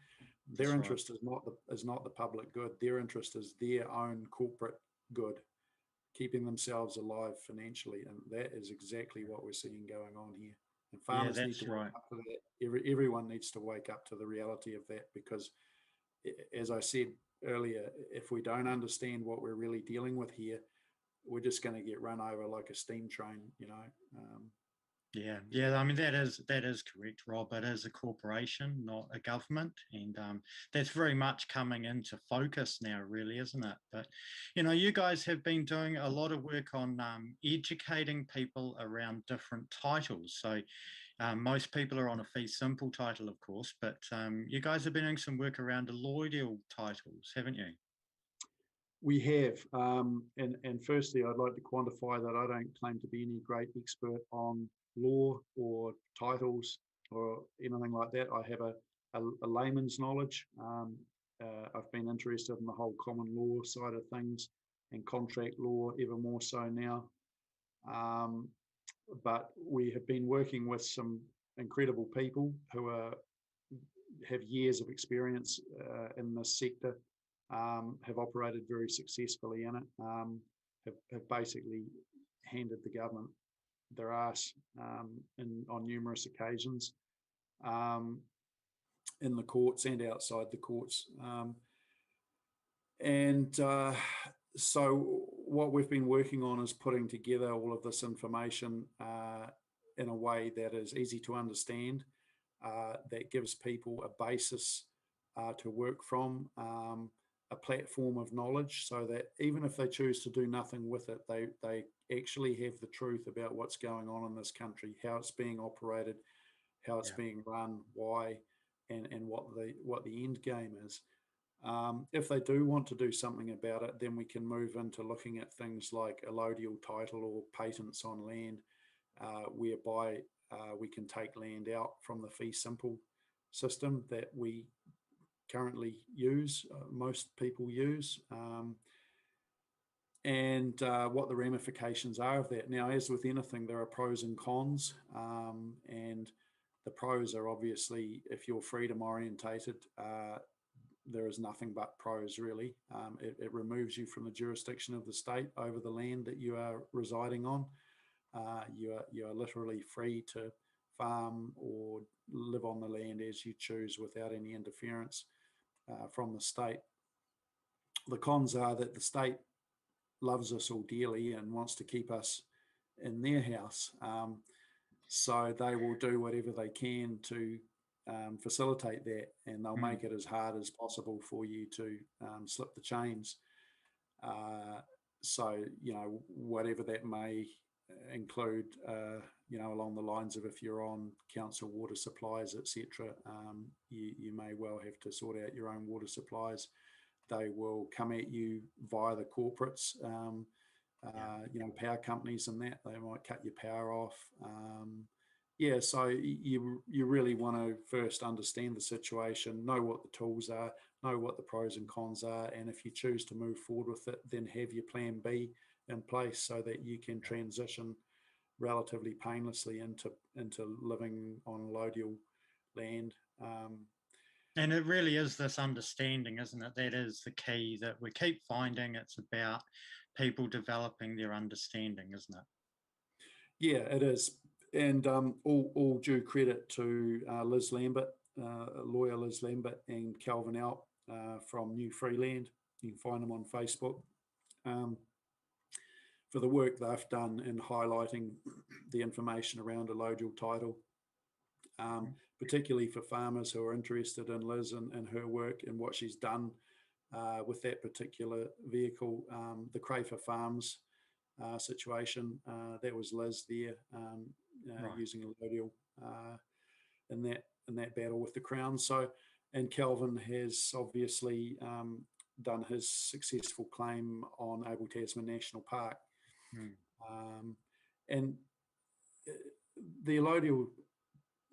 Their interest is not the public good. Their interest is their own corporate good, keeping themselves alive financially. And that is exactly what we're seeing going on here. And farmers need to wake up to that. Everyone needs to wake up to the reality of that, because as I said earlier, if we don't understand what we're really dealing with here, we're just going to get run over like a steam train, you know. I mean, that is correct, Rob. It is a corporation, not a government, and that's very much coming into focus now, really, isn't it? But you know, you guys have been doing a lot of work on educating people around different titles. So most people are on a fee simple title, of course, but you guys have been doing some work around alloidial titles, haven't you? We have, and firstly, I'd like to quantify that I don't claim to be any great expert on law or titles or anything like that. I have a layman's knowledge. I've been interested in the whole common law side of things and contract law ever more so now. But we have been working with some incredible people who have years of experience in this sector, have operated very successfully in it, have basically handed the government their ass on numerous occasions, in the courts and outside the courts. So what we've been working on is putting together all of this information in a way that is easy to understand, that gives people a basis to work from, a platform of knowledge, so that even if they choose to do nothing with it, they actually have the truth about what's going on in this country, how it's being operated, how it's being run, why, and what the end game is. If they do want to do something about it, then we can move into looking at things like allodial title or patents on land, whereby we can take land out from the fee simple system that we currently use, most people use, and what the ramifications are of that. Now, as with anything, there are pros and cons, and the pros are obviously, if you're freedom orientated, there is nothing but pros, really. It removes you from the jurisdiction of the state over the land that you are residing on. You are literally free to farm or live on the land as you choose without any interference from the state. The cons are that the state loves us all dearly and wants to keep us in their house. So they will do whatever they can to facilitate that, and they'll make it as hard as possible for you to slip the chains. So, whatever that may include, along the lines of if you're on council water supplies, etc., you may well have to sort out your own water supplies. They will come at you via the corporates, power companies and that. They might cut your power off. So you really want to first understand the situation, know what the tools are, know what the pros and cons are, and if you choose to move forward with it, then have your plan B in place so that you can transition relatively painlessly into living on allodial land. And it really is this understanding, isn't it? That is the key that we keep finding. It's about people developing their understanding, isn't it? Yeah, it is. And all due credit to Liz Lambert, lawyer Liz Lambert, and Calvin Alp from New Freeland. You can find them on Facebook, for the work they've done in highlighting the information around allodial title, particularly for farmers who are interested in Liz and her work and what she's done with that particular vehicle. The Crayfer Farms situation, that was Liz there, using allodial in that battle with the Crown. So, and Kelvin has obviously done his successful claim on Abel Tasman National Park. And the allodial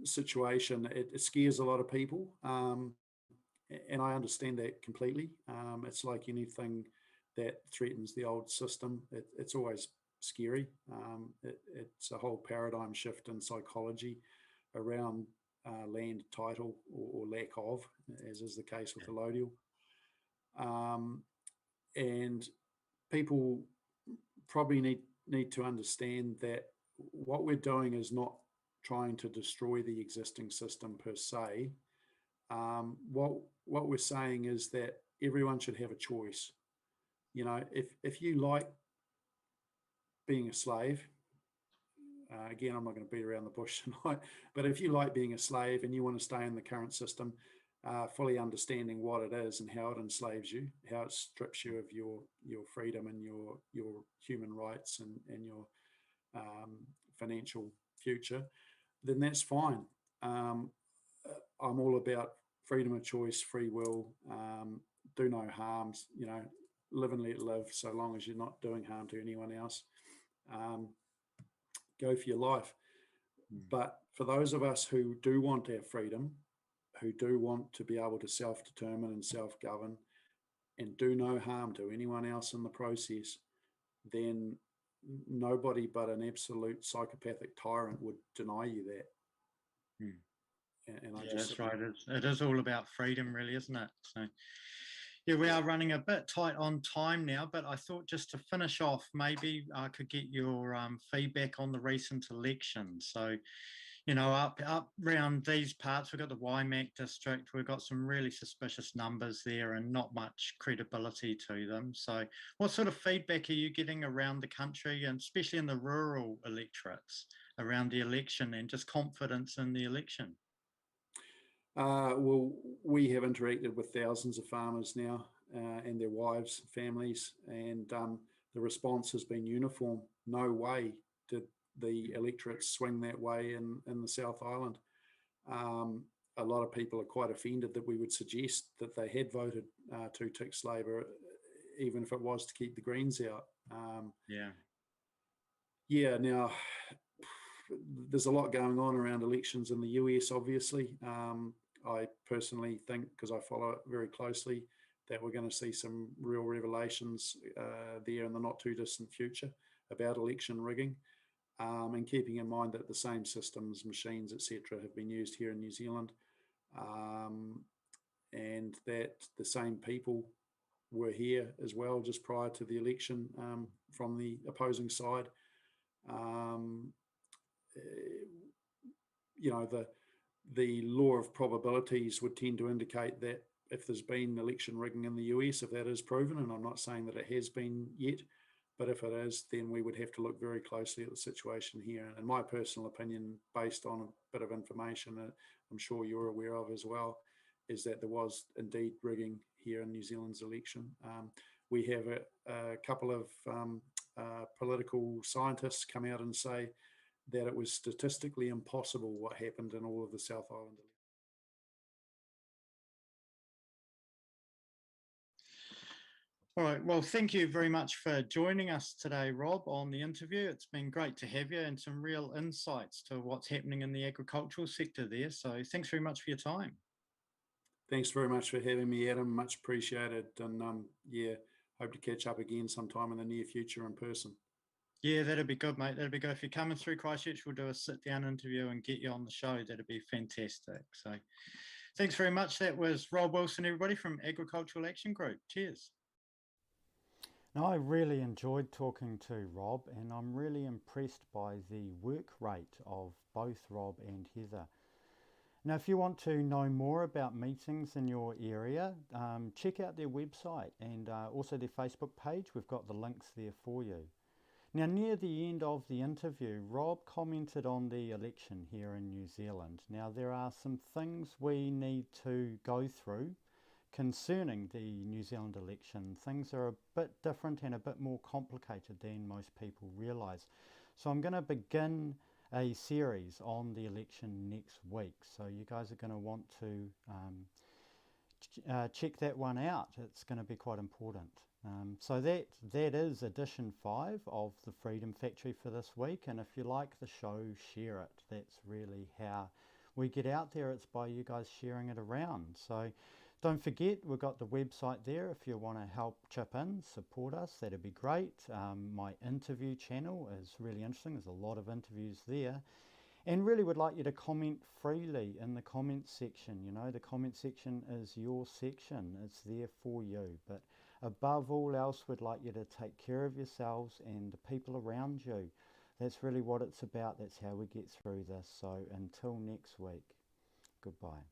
situation, it scares a lot of people, and I understand that completely. It's like anything that threatens the old system. It's always scary. It's a whole paradigm shift in psychology around land title or lack of, as is the case with allodial. And people probably need to understand that what we're doing is not trying to destroy the existing system per se. What we're saying is that everyone should have a choice. If you like being a slave, again, I'm not going to beat around the bush tonight, but if you like being a slave and you want to stay in the current system, fully understanding what it is and how it enslaves you, how it strips you of your freedom and your human rights and your financial future, then that's fine. I'm all about freedom of choice, free will, do no harms, live and let live, so long as you're not doing harm to anyone else. Go for your life. But for those of us who do want our freedom, who do want to be able to self-determine and self-govern and do no harm to anyone else in the process, then nobody but an absolute psychopathic tyrant would deny you that. And I Yeah, that's right. It is all about freedom, really, isn't it? So, yeah, we are running a bit tight on time now, but I thought just to finish off, maybe I could get your feedback on the recent election. So, you know, up around these parts, we've got the Waimak district, we've got some really suspicious numbers there and not much credibility to them. So what sort of feedback are you getting around the country, and especially in the rural electorates, around the election and just confidence in the election? Well, we have interacted with thousands of farmers now and their wives, families, and the response has been uniform. No way did the electorate swing that way in the South Island. A lot of people are quite offended that we would suggest that they had voted two ticks Labor, even if it was to keep the Greens out. Yeah, now there's a lot going on around elections in the US, obviously. I personally think, because I follow it very closely, that we're going to see some real revelations there in the not too distant future about election rigging, and keeping in mind that the same systems, machines, etc., have been used here in New Zealand, and that the same people were here as well just prior to the election from the opposing side. You know, the law of probabilities would tend to indicate that if there's been election rigging in the US, if that is proven, and I'm not saying that it has been yet, but if it is, then we would have to look very closely at the situation here. And my personal opinion, based on a bit of information that I'm sure you're aware of as well, is that there was indeed rigging here in New Zealand's election. We have a couple of political scientists come out and say that it was statistically impossible what happened in all of the South Island. All right, well, thank you very much for joining us today, Rob, on the interview. It's been great to have you and some real insights to what's happening in the agricultural sector there. So thanks very much for your time. Thanks very much for having me, Adam. Much appreciated. And yeah, hope to catch up again sometime in the near future in person. Yeah, that'd be good, mate. That'd be good. If you're coming through Christchurch, we'll do a sit-down interview and get you on the show. That'd be fantastic. So thanks very much. That was Rob Wilson, everybody, from Agricultural Action Group. Cheers. Now, I really enjoyed talking to Rob, and I'm really impressed by the work rate of both Rob and Heather. Now, if you want to know more about meetings in your area, check out their website and also their Facebook page. We've got the links there for you. Now, near the end of the interview, Rob commented on the election here in New Zealand. Now, there are some things we need to go through concerning the New Zealand election. Things are a bit different and a bit more complicated than most people realise. So I'm going to begin a series on the election next week. So you guys are going to want to check that one out. It's going to be quite important. So that is edition 5 of the Freedom Factory for this week, and if you like the show, share it. That's really how we get out there. It's by you guys sharing it around. So don't forget, we've got the website there if you want to help chip in, support us, that'd be great. My interview channel is really interesting. There's a lot of interviews there. And really would like you to comment freely in the comment section. You know, the comment section is your section. It's there for you. But above all else, we'd like you to take care of yourselves and the people around you. That's really what it's about. That's how we get through this. So until next week, goodbye.